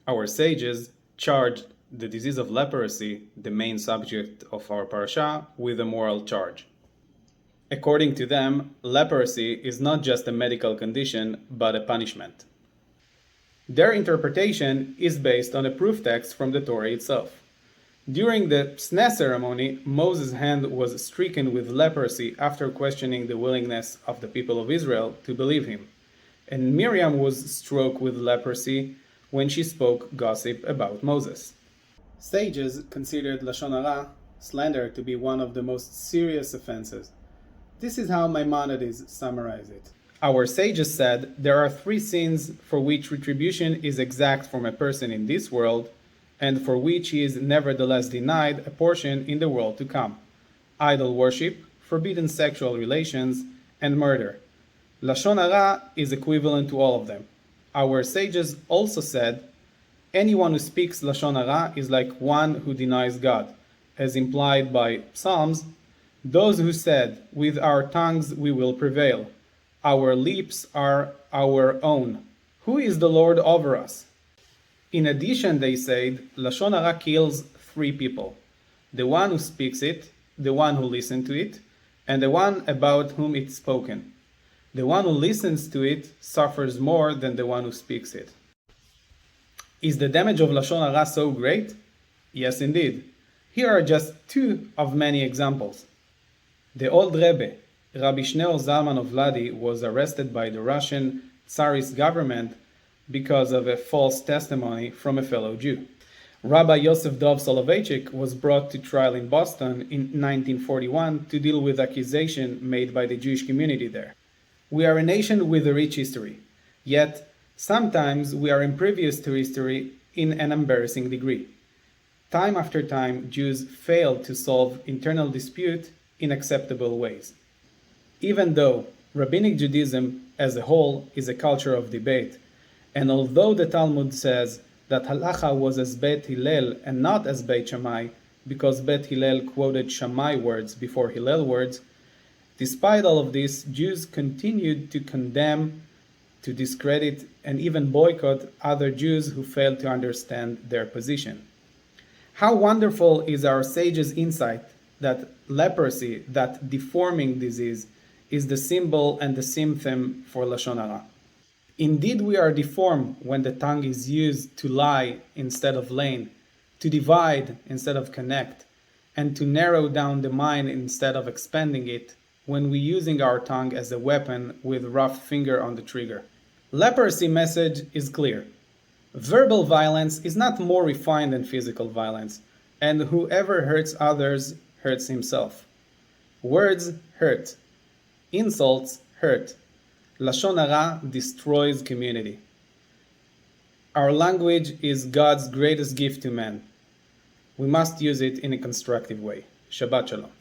Our sages charged the disease of leprosy, the main subject of our Parsha, with a moral charge. According to them, leprosy is not just a medical condition, but a punishment. Their interpretation is based on a proof text from the Torah itself. During the Sneh ceremony, Moses' hand was stricken with leprosy after questioning the willingness of the people of Israel to believe him. And Miriam was struck with leprosy when she spoke gossip about Moses. Sages considered Lashon Hara, slander, to be one of the most serious offenses. This is how Maimonides summarized it. Our sages said there are 3 sins for which retribution is exact from a person in this world, and for which he is nevertheless denied a portion in the world to come: idol worship, forbidden sexual relations, and murder. Lashon Hara is equivalent to all of them. Our sages also said, anyone who speaks Lashon Hara is like one who denies God, as implied by Psalms. Those who said, with our tongues we will prevail, our lips are our own, who is the Lord over us? In addition, they said, Lashon Hara kills 3 people: the one who speaks it, the one who listens to it, and the one about whom it's spoken. The one who listens to it suffers more than the one who speaks it. Is the damage of Lashon Hara so great? Yes, indeed. Here are just 2 of many examples. The old Rebbe, Rabbi Shneur Zalman of Ladi, was arrested by the Russian Tsarist government because of a false testimony from a fellow Jew. Rabbi Yosef Dov Soloveitchik was brought to trial in Boston in 1941 to deal with accusation made by the Jewish community there. We are a nation with a rich history, yet sometimes we are impervious to history in an embarrassing degree. Time after time, Jews fail to solve internal dispute in acceptable ways. Even though Rabbinic Judaism as a whole is a culture of debate, and although the Talmud says that halacha was as Beit Hillel and not as Beit Shammai, because Beit Hillel quoted Shammai words before Hillel words, despite all of this, Jews continued to condemn, to discredit, and even boycott other Jews who failed to understand their position. How wonderful is our sages' insight that leprosy, that deforming disease, is the symbol and the symptom for Lashon Hara. Indeed, we are deformed when the tongue is used to lie instead of lane, to divide instead of connect, and to narrow down the mind instead of expanding it, when we're using our tongue as a weapon with rough finger on the trigger. Leprosy message is clear. Verbal violence is not more refined than physical violence, and whoever hurts others hurts himself. Words hurt. Insults hurt. Lashon Hara destroys community. Our language is God's greatest gift to man. We must use it in a constructive way. Shabbat Shalom.